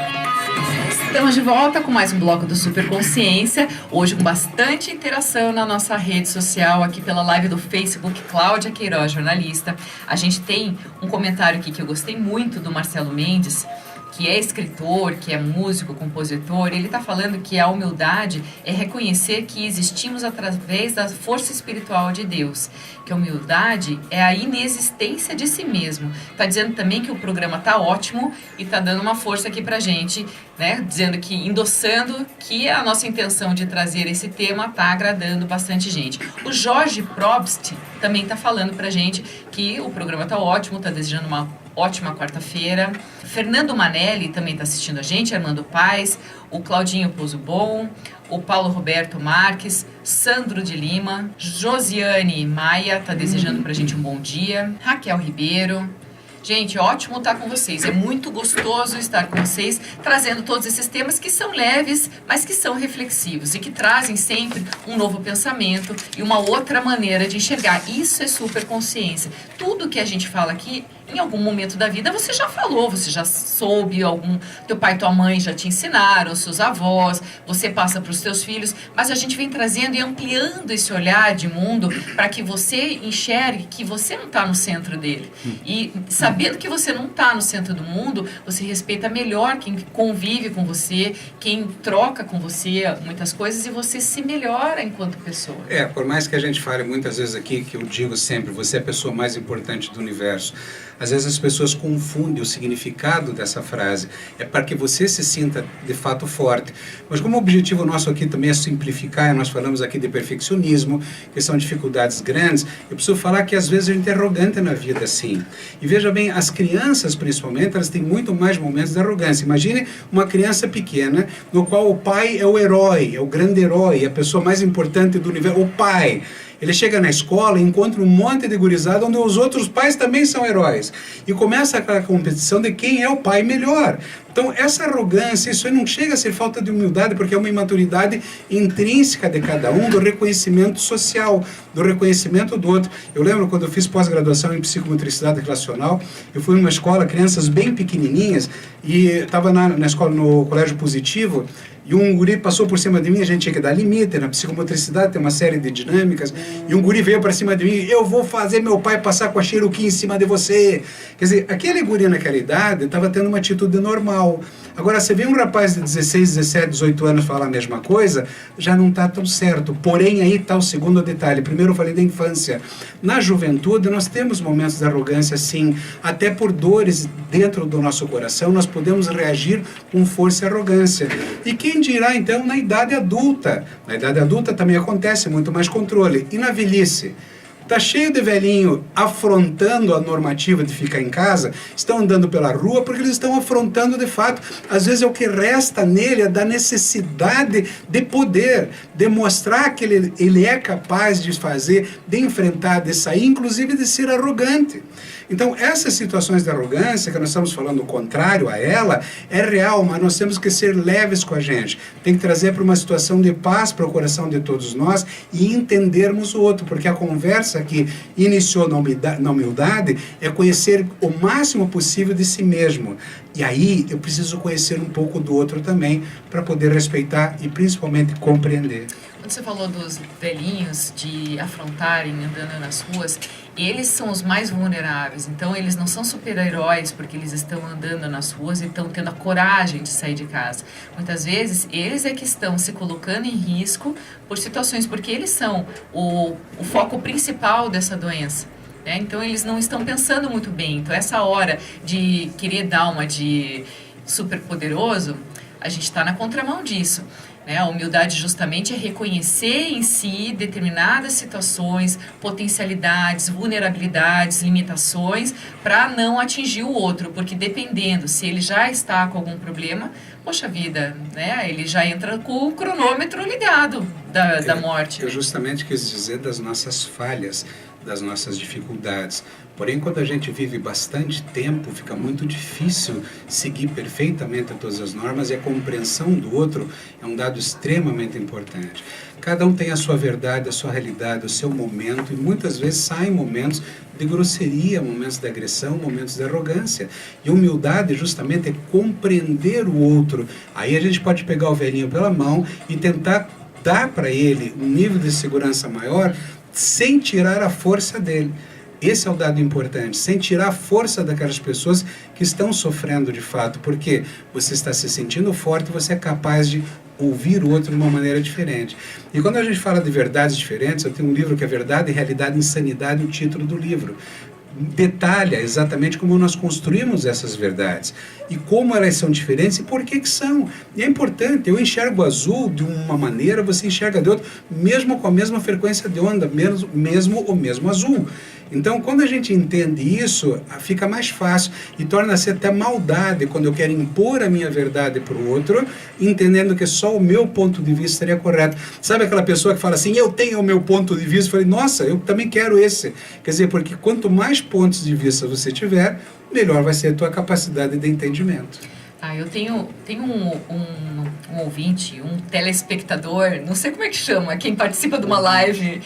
Estamos de volta com mais um bloco do Super Consciência, hoje com bastante interação na nossa rede social, aqui pela live do Facebook, Cláudia Queiroz, jornalista. A gente tem um comentário aqui que eu gostei muito do Marcelo Mendes, que é escritor, que é músico, compositor. Ele está falando que a humildade é reconhecer que existimos através da força espiritual de Deus, que a humildade é a inexistência de si mesmo. Está dizendo também que o programa está ótimo e está dando uma força aqui para a gente, né? Dizendo que, endossando que a nossa intenção de trazer esse tema está agradando bastante gente. O Jorge Probst também está falando para a gente que o programa está ótimo, está desejando uma ótima quarta-feira. Fernando Manelli também está assistindo a gente, Armando Paz, o Claudinho Pouso Bom, o Paulo Roberto Marques, Sandro de Lima, Josiane Maia está desejando para a gente um bom dia, Raquel Ribeiro. Gente, ótimo estar com vocês. É muito gostoso estar com vocês, trazendo todos esses temas que são leves, mas que são reflexivos e que trazem sempre um novo pensamento e uma outra maneira de enxergar. Isso é super consciência. Tudo que a gente fala aqui, em algum momento da vida, você já falou, você já soube, teu pai e tua mãe já te ensinaram, seus avós, você passa para os teus filhos, mas a gente vem trazendo e ampliando esse olhar de mundo para que você enxergue que você não está no centro dele. E sabendo que você não está no centro do mundo, você respeita melhor quem convive com você, quem troca com você muitas coisas, e você se melhora enquanto pessoa. Por mais que a gente fale muitas vezes aqui, que eu digo sempre, você é a pessoa mais importante do universo. Às vezes as pessoas confundem o significado dessa frase. É para que você se sinta de fato forte. Mas como o objetivo nosso aqui também é simplificar, nós falamos aqui de perfeccionismo, que são dificuldades grandes, eu preciso falar que às vezes a gente é arrogante na vida, sim. E veja bem, as crianças principalmente, elas têm muito mais momentos de arrogância. Imagine uma criança pequena, no qual o pai é o herói, é o grande herói, é a pessoa mais importante do universo, o pai. Ele chega na escola e encontra um monte de gurizada onde os outros pais também são heróis. E começa aquela competição de quem é o pai melhor. Então, essa arrogância, isso aí não chega a ser falta de humildade, porque é uma imaturidade intrínseca de cada um, do reconhecimento social, do reconhecimento do outro. Eu lembro quando eu fiz pós-graduação em psicomotricidade relacional, eu fui numa escola, crianças bem pequenininhas, e estava na escola, no Colégio Positivo, e um guri passou por cima de mim, a gente tinha que dar limite, na psicomotricidade tem uma série de dinâmicas, e um guri veio para cima de mim, eu vou fazer meu pai passar com a Cherokee em cima de você. Quer dizer, aquele guri naquela idade estava tendo uma atitude normal. Agora, você vê um rapaz de 16, 17, 18 anos falar a mesma coisa, já não está tão certo. Porém, aí está o segundo detalhe. Primeiro eu falei da infância. Na juventude, nós temos momentos de arrogância, sim, até por dores dentro do nosso coração, nós podemos reagir com força e arrogância. E quem dirá, então, na idade adulta? Na idade adulta também acontece muito mais controle. E na velhice? Está cheio de velhinho afrontando a normativa de ficar em casa, estão andando pela rua porque eles estão afrontando de fato. Às vezes é o que resta nele, é da necessidade de poder, de mostrar que ele é capaz de fazer, de enfrentar, de sair, inclusive de ser arrogante. Então, essas situações de arrogância, que nós estamos falando o contrário a ela, é real, mas nós temos que ser leves com a gente. Tem que trazer para uma situação de paz para o coração de todos nós e entendermos o outro, porque a conversa que iniciou na humildade é conhecer o máximo possível de si mesmo. E aí eu preciso conhecer um pouco do outro também para poder respeitar e principalmente compreender. Quando você falou dos velhinhos de afrontarem andando nas ruas, eles são os mais vulneráveis. Então eles não são super-heróis porque eles estão andando nas ruas e estão tendo a coragem de sair de casa. Muitas vezes eles é que estão se colocando em risco por situações, porque eles são o foco principal dessa doença. Então eles não estão pensando muito bem. Então essa hora de querer dar uma de super poderoso, a gente está na contramão disso. A humildade justamente é reconhecer em si determinadas situações, potencialidades, vulnerabilidades, limitações, para não atingir o outro, porque dependendo, se ele já está com algum problema, poxa vida, ele já entra com o cronômetro ligado da morte. Eu justamente quis dizer das nossas falhas, das nossas dificuldades. Porém, quando a gente vive bastante tempo, fica muito difícil seguir perfeitamente todas as normas e a compreensão do outro é um dado extremamente importante. Cada um tem a sua verdade, a sua realidade, o seu momento e muitas vezes saem momentos de grosseria, momentos de agressão, momentos de arrogância. E humildade justamente é compreender o outro. Aí a gente pode pegar o velhinho pela mão e tentar dar para ele um nível de segurança maior sem tirar a força dele. Esse é o dado importante, sem tirar a força daquelas pessoas que estão sofrendo de fato, porque você está se sentindo forte, você é capaz de ouvir o outro de uma maneira diferente. E quando a gente fala de verdades diferentes, eu tenho um livro que é Verdade, Realidade e Insanidade, o título do livro. Detalha exatamente como nós construímos essas verdades e como elas são diferentes e por que são. E é importante, eu enxergo o azul de uma maneira, você enxerga de outra, mesmo com a mesma frequência de onda, mesmo o mesmo azul. Então, quando a gente entende isso, fica mais fácil e torna-se até maldade quando eu quero impor a minha verdade para o outro, entendendo que só o meu ponto de vista seria correto. Sabe aquela pessoa que fala assim, eu tenho o meu ponto de vista? Eu falei, nossa, eu também quero esse. Quer dizer, porque quanto mais pontos de vista você tiver, melhor vai ser a tua capacidade de entendimento. Eu tenho um ouvinte, um telespectador, não sei como é que chama, quem participa de uma live,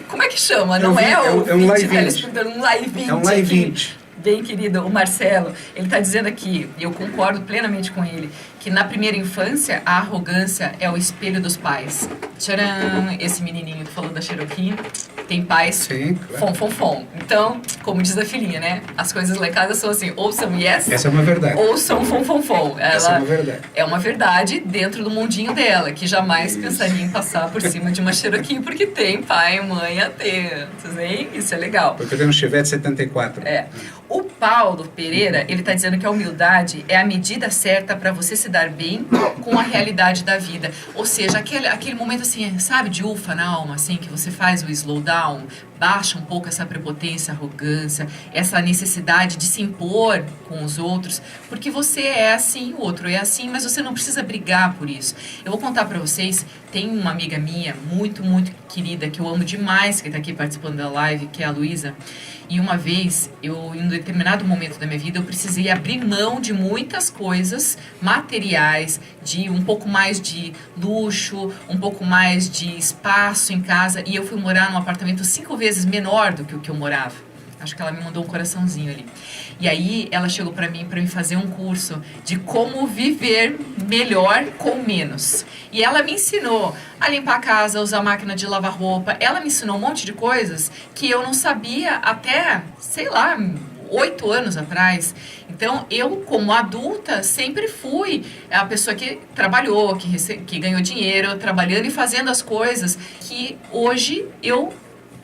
como é que chama? Não é um live telespectador, um live. É um live. Bem querido, o Marcelo, ele está dizendo aqui, e eu concordo plenamente com ele, que na primeira infância a arrogância é o espelho dos pais. Tcharam! Esse menininho que falou da Cherokee tem pais. Sim, claro. Fom. Então, como diz a filhinha, as coisas lá em casa são assim, ou são yes, essa é uma verdade, ou são fom. Essa é uma verdade. É uma verdade dentro do mundinho dela, que jamais pensaria em passar por cima de uma Cherokee, porque tem pai e mãe atentos, hein? Isso é legal. Porque eu tenho um Chevette 74. O Paulo Pereira, ele está dizendo que a humildade é a medida certa para você se dar bem com a realidade da vida. Ou seja, aquele momento assim, sabe, de ufa na alma, assim, que você faz o slowdown, baixa um pouco essa prepotência, arrogância, essa necessidade de se impor com os outros, porque você é assim, o outro é assim, mas você não precisa brigar por isso. Eu vou contar para vocês, tem uma amiga minha, muito, muito querida, que eu amo demais, que está aqui participando da live, que é a Luísa, e uma vez, em um determinado momento da minha vida, eu precisei abrir mão de muitas coisas materiais, de um pouco mais de luxo, um pouco mais de espaço em casa, e eu fui morar num apartamento 5 vezes menor do que o que eu morava. Acho que ela me mandou um coraçãozinho ali. E aí ela chegou para mim fazer um curso de como viver melhor com menos. E ela me ensinou a limpar a casa, a usar máquina de lavar roupa. Ela me ensinou um monte de coisas que eu não sabia até, sei lá, 8 anos atrás. Então, eu, como adulta, sempre fui a pessoa que trabalhou, que ganhou dinheiro, trabalhando e fazendo as coisas que hoje eu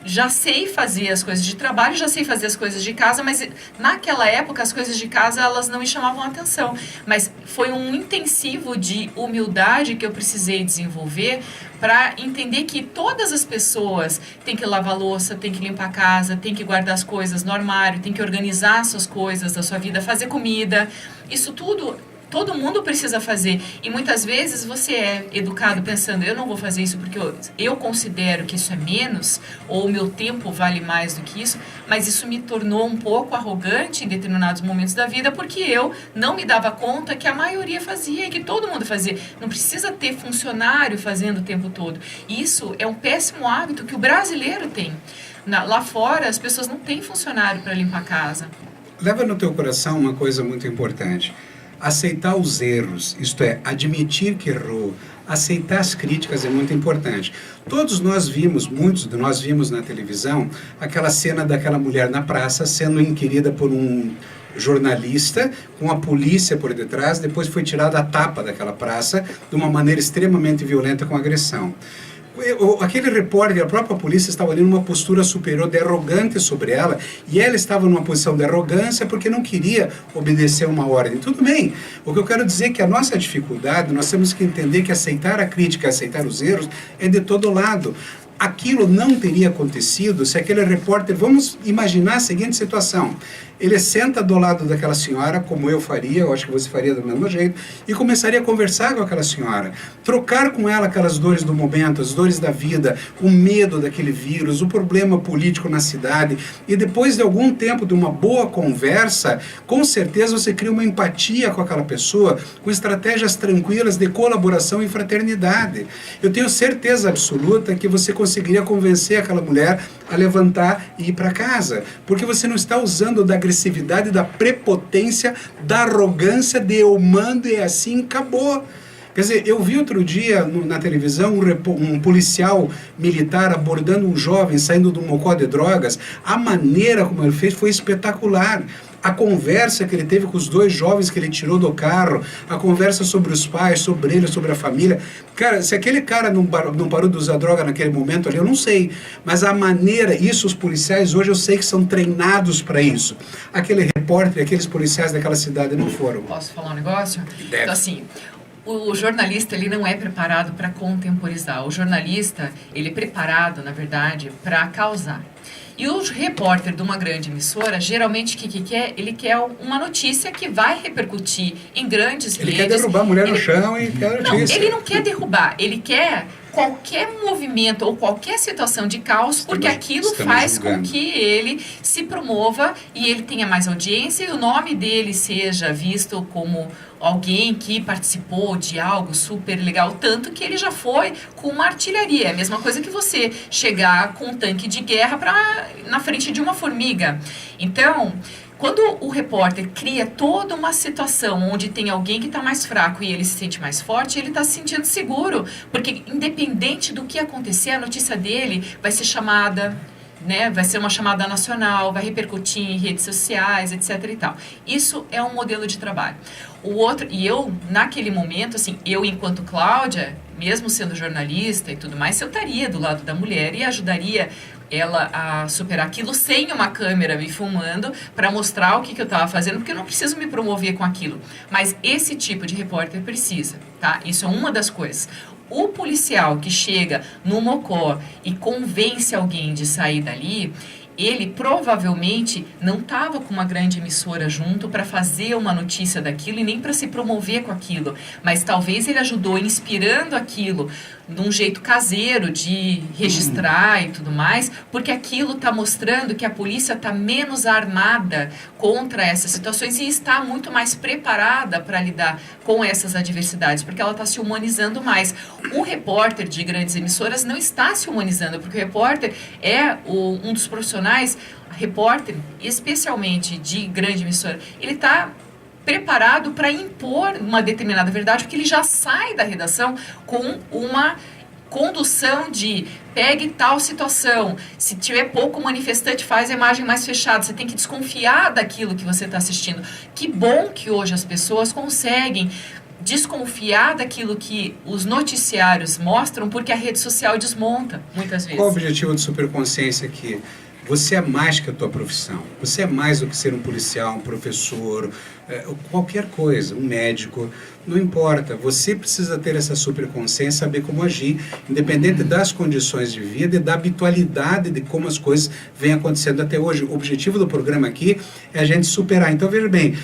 já sei fazer as coisas de trabalho, já sei fazer as coisas de casa, mas naquela época as coisas de casa elas não me chamavam a atenção. Mas foi um intensivo de humildade que eu precisei desenvolver para entender que todas as pessoas têm que lavar louça, têm que limpar a casa, têm que guardar as coisas no armário, têm que organizar suas coisas da sua vida, fazer comida. Isso tudo todo mundo precisa fazer. E muitas vezes você é educado pensando, eu não vou fazer isso porque eu considero que isso é menos, ou o meu tempo vale mais do que isso, mas isso me tornou um pouco arrogante em determinados momentos da vida, porque eu não me dava conta que a maioria fazia e que todo mundo fazia. Não precisa ter funcionário fazendo o tempo todo. Isso é um péssimo hábito que o brasileiro tem. Lá fora, as pessoas não têm funcionário para limpar a casa. Leva no teu coração uma coisa muito importante. Aceitar os erros, isto é, admitir que errou, aceitar as críticas é muito importante. Todos nós vimos, muitos de nós vimos na televisão, aquela cena daquela mulher na praça sendo inquirida por um jornalista, com a polícia por detrás, depois foi tirada a tapa daquela praça de uma maneira extremamente violenta com agressão. Aquele repórter, a própria polícia estava ali numa postura superior, de arrogante sobre ela, e ela estava numa posição de arrogância porque não queria obedecer uma ordem. Tudo bem, o que eu quero dizer é que a nossa dificuldade, nós temos que entender que aceitar a crítica, aceitar os erros, é de todo lado. Aquilo não teria acontecido se aquele repórter, vamos imaginar a seguinte situação, ele senta do lado daquela senhora, como eu faria, eu acho que você faria do mesmo jeito, e começaria a conversar com aquela senhora, trocar com ela aquelas dores do momento, as dores da vida, o medo daquele vírus, o problema político na cidade, e depois de algum tempo de uma boa conversa, com certeza você cria uma empatia com aquela pessoa, com estratégias tranquilas de colaboração e fraternidade. Eu tenho certeza absoluta que você conseguiria convencer aquela mulher a levantar e ir para casa, porque você não está usando da agressividade, da prepotência, da arrogância de eu mando e assim acabou. Quer dizer, eu vi outro dia na televisão um policial militar abordando um jovem saindo de um mocó de drogas. A maneira como ele fez foi espetacular. A conversa que ele teve com os 2 jovens que ele tirou do carro, a conversa sobre os pais, sobre ele, sobre a família. Cara, se aquele cara não parou de usar droga naquele momento ali, eu não sei. Mas a maneira, isso os policiais hoje eu sei que são treinados para isso. Aquele repórter, aqueles policiais daquela cidade não foram. Posso falar um negócio? Deve. Então assim, o jornalista ele não é preparado para contemporizar. O jornalista ele é preparado, na verdade, para causar. E o repórter de uma grande emissora, geralmente, o que quer? Ele quer uma notícia que vai repercutir em grandes redes. Ele quer derrubar a mulher no chão e quer a notícia. Não, ele não quer derrubar, ele quer qualquer movimento ou qualquer situação de caos, porque aquilo faz com que ele se promova e ele tenha mais audiência e o nome dele seja visto como alguém que participou de algo super legal, tanto que ele já foi com uma artilharia. É a mesma coisa que você chegar com um tanque de guerra na frente de uma formiga. Então, quando o repórter cria toda uma situação onde tem alguém que está mais fraco e ele se sente mais forte, ele está se sentindo seguro, porque independente do que acontecer, a notícia dele vai ser chamada, né, vai ser uma chamada nacional, vai repercutir em redes sociais, etc. e tal. Isso é um modelo de trabalho. O outro, e eu, naquele momento, assim, eu enquanto Cláudia, mesmo sendo jornalista e tudo mais, eu estaria do lado da mulher e ajudaria ela a superar aquilo sem uma câmera me filmando para mostrar o que eu estava fazendo, porque eu não preciso me promover com aquilo. Mas esse tipo de repórter precisa, tá? Isso é uma das coisas. O policial que chega no Mocó e convence alguém de sair dali, ele provavelmente não estava com uma grande emissora junto para fazer uma notícia daquilo e nem para se promover com aquilo, mas talvez ele ajudou inspirando aquilo de um jeito caseiro de registrar e tudo mais, porque aquilo está mostrando que a polícia está menos armada contra essas situações e está muito mais preparada para lidar com essas adversidades, porque ela está se humanizando mais. O repórter de grandes emissoras não está se humanizando, porque o repórter é um dos profissionais, repórter, especialmente de grande emissora, ele está preparado para impor uma determinada verdade, porque ele já sai da redação com uma condução de pegue tal situação, se tiver pouco manifestante faz a imagem mais fechada, você tem que desconfiar daquilo que você está assistindo. Que bom que hoje as pessoas conseguem desconfiar daquilo que os noticiários mostram, porque a rede social desmonta, muitas vezes. Qual o objetivo do Superconsciência aqui? Você é mais que a tua profissão. Você é mais do que ser um policial, um professor, qualquer coisa, um médico. Não importa. Você precisa ter essa superconsciência, saber como agir, independente das condições de vida e da habitualidade de como as coisas vêm acontecendo até hoje. O objetivo do programa aqui é a gente superar. Então, veja bem,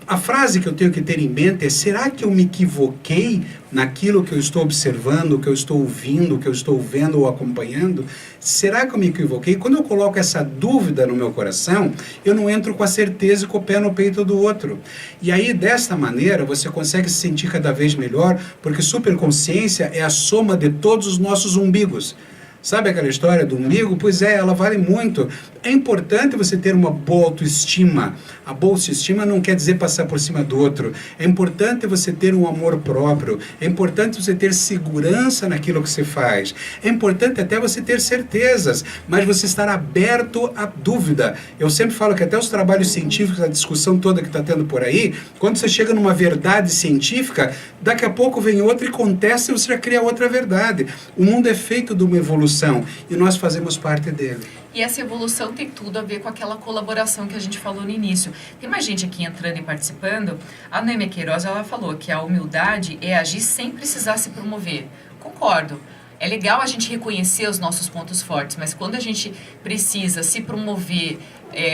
a frase que eu tenho que ter em mente é: será que eu me equivoquei naquilo que eu estou observando, que eu estou ouvindo, que eu estou vendo ou acompanhando? Será que eu me equivoquei? Quando eu coloco essa dúvida no meu coração, eu não entro com a certeza e com o pé no peito do outro. E aí, desta maneira, você consegue se sentir cada vez melhor, porque superconsciência é a soma de todos os nossos umbigos. Sabe aquela história do umbigo? Pois é, ela vale muito. É importante você ter uma boa autoestima. A boa autoestima não quer dizer passar por cima do outro. É importante você ter um amor próprio. É importante você ter segurança naquilo que você faz. É importante até você ter certezas, mas você estar aberto à dúvida. Eu sempre falo que até os trabalhos científicos, a discussão toda que está tendo por aí, quando você chega numa verdade científica, daqui a pouco vem outra e contesta e você já cria outra verdade. O mundo é feito de uma evolução e nós fazemos parte dele. E essa evolução tem tudo a ver com aquela colaboração que a gente falou no início. Tem mais gente aqui entrando e participando. A Noêmia Queiroz, ela falou que a humildade é agir sem precisar se promover. Concordo. É legal a gente reconhecer os nossos pontos fortes, mas quando a gente precisa se promover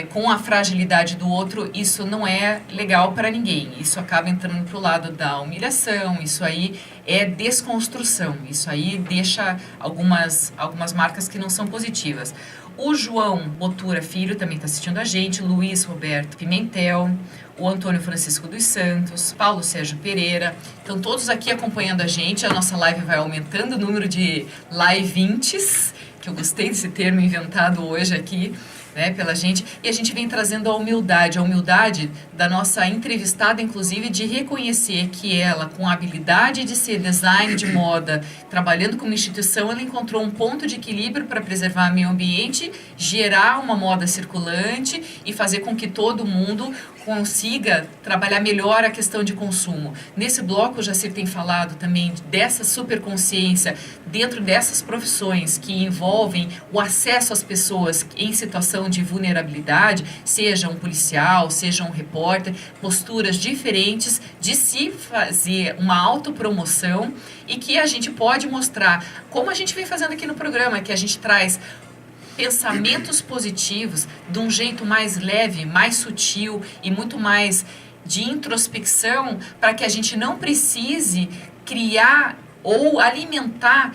com a fragilidade do outro, isso não é legal para ninguém. Isso acaba entrando para o lado da humilhação, isso aí é desconstrução, isso aí deixa algumas marcas que não são positivas. O João Botura Filho também está assistindo a gente, Luiz Roberto Pimentel, o Antônio Francisco dos Santos, Paulo Sérgio Pereira, estão todos aqui acompanhando a gente. A nossa live vai aumentando o número de live-intes, que eu gostei desse termo inventado hoje aqui, né, pela gente, e a gente vem trazendo a humildade da nossa entrevistada, inclusive, de reconhecer que ela, com a habilidade de ser design de moda, trabalhando como instituição, ela encontrou um ponto de equilíbrio para preservar o meio ambiente, gerar uma moda circulante e fazer com que todo mundo consiga trabalhar melhor a questão de consumo. Nesse bloco, o Jacir tem falado também dessa superconsciência dentro dessas profissões que envolvem o acesso às pessoas em situação de vulnerabilidade, seja um policial, seja um repórter, posturas diferentes de se fazer uma autopromoção e que a gente pode mostrar, como a gente vem fazendo aqui no programa, que a gente traz pensamentos positivos de um jeito mais leve, mais sutil e muito mais de introspecção, para que a gente não precise criar ou alimentar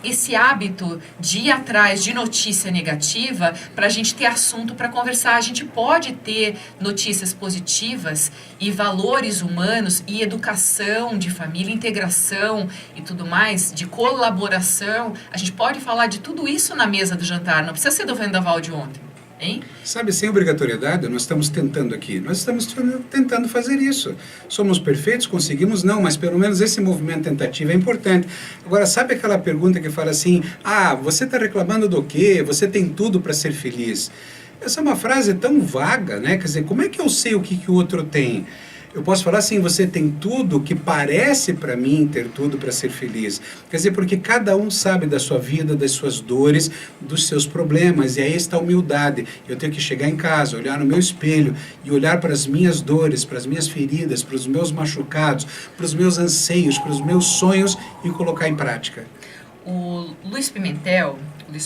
esse hábito de ir atrás de notícia negativa para a gente ter assunto para conversar. A gente pode ter notícias positivas e valores humanos e educação de família, integração e tudo mais, de colaboração. A gente pode falar de tudo isso na mesa do jantar, não precisa ser do vendaval de ontem. Hein? Sabe, sem obrigatoriedade, nós estamos tentando aqui. Nós estamos tentando fazer isso. Somos perfeitos? Conseguimos? Não, mas pelo menos esse movimento tentativo é importante. Agora, sabe aquela pergunta que fala assim: ah, você está reclamando do quê? Você tem tudo para ser feliz. Essa é uma frase tão vaga, né? Quer dizer, como é que eu sei o que o outro tem? Eu posso falar assim, você tem tudo que parece para mim ter tudo para ser feliz. Quer dizer, porque cada um sabe da sua vida, das suas dores, dos seus problemas. E aí está a humildade. Eu tenho que chegar em casa, olhar no meu espelho e olhar para as minhas dores, para as minhas feridas, para os meus machucados, para os meus anseios, para os meus sonhos e colocar em prática. O Luiz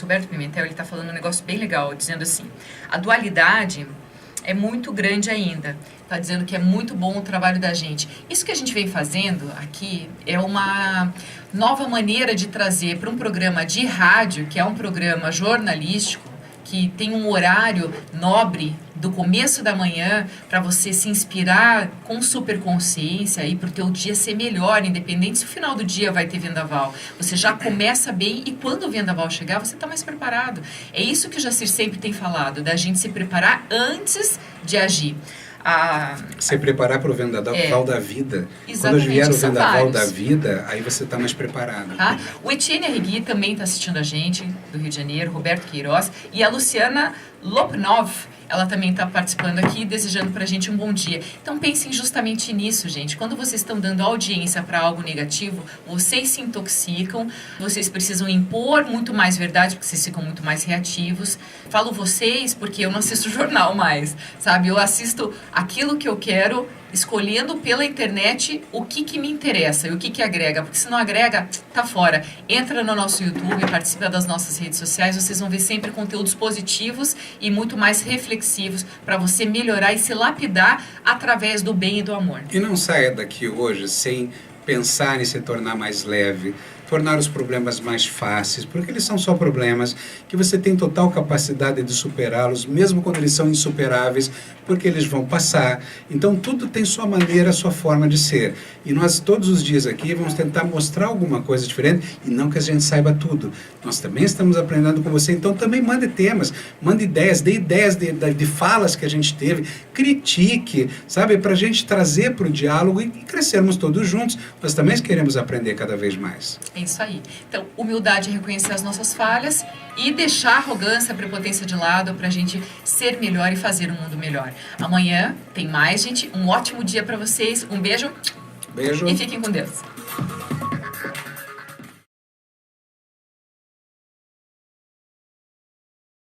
Roberto Pimentel, ele está falando um negócio bem legal, dizendo assim, a dualidade é muito grande ainda. Está dizendo que é muito bom o trabalho da gente. Isso que a gente vem fazendo aqui é uma nova maneira de trazer para um programa de rádio, que é um programa jornalístico, que tem um horário nobre do começo da manhã para você se inspirar com super consciência e para o teu dia ser melhor, independente se o final do dia vai ter vendaval. Você já começa bem e quando o vendaval chegar, você está mais preparado. É isso que o Jacir sempre tem falado, da gente se preparar antes de agir. Se preparar para o vendaval da vida. Exatamente, quando vier o vendaval vários. da vida, aí você está mais preparado. Tá? O Etienne Arrigui também está assistindo a gente, do Rio de Janeiro, Roberto Queiroz, e a Luciana Lopnov, ela também está participando aqui, desejando para a gente um bom dia. Então pensem justamente nisso, gente. Quando vocês estão dando audiência para algo negativo, vocês se intoxicam, vocês precisam impor muito mais verdade, porque vocês ficam muito mais reativos. Falo vocês porque eu não assisto jornal mais, sabe? Eu assisto aquilo que eu quero, escolhendo pela internet o que me interessa e o que agrega, porque se não agrega, tá fora. Entra no nosso YouTube, participa das nossas redes sociais, vocês vão ver sempre conteúdos positivos e muito mais reflexivos para você melhorar e se lapidar através do bem e do amor. E não saia daqui hoje sem pensar em se tornar mais leve, tornar os problemas mais fáceis, porque eles são só problemas que você tem total capacidade de superá-los, mesmo quando eles são insuperáveis, porque eles vão passar. Então tudo tem sua maneira, sua forma de ser. E nós todos os dias aqui vamos tentar mostrar alguma coisa diferente, e não que a gente saiba tudo. Nós também estamos aprendendo com você, então também mande temas, mande ideias, dê ideias de falas que a gente teve, critique, sabe, para a gente trazer para o diálogo e crescermos todos juntos. Nós também queremos aprender cada vez mais. É isso aí. Então, humildade é reconhecer as nossas falhas e deixar a arrogância, a prepotência de lado para a gente ser melhor e fazer um mundo melhor. Amanhã tem mais, gente. Um ótimo dia para vocês. Um beijo. Beijo. E fiquem com Deus.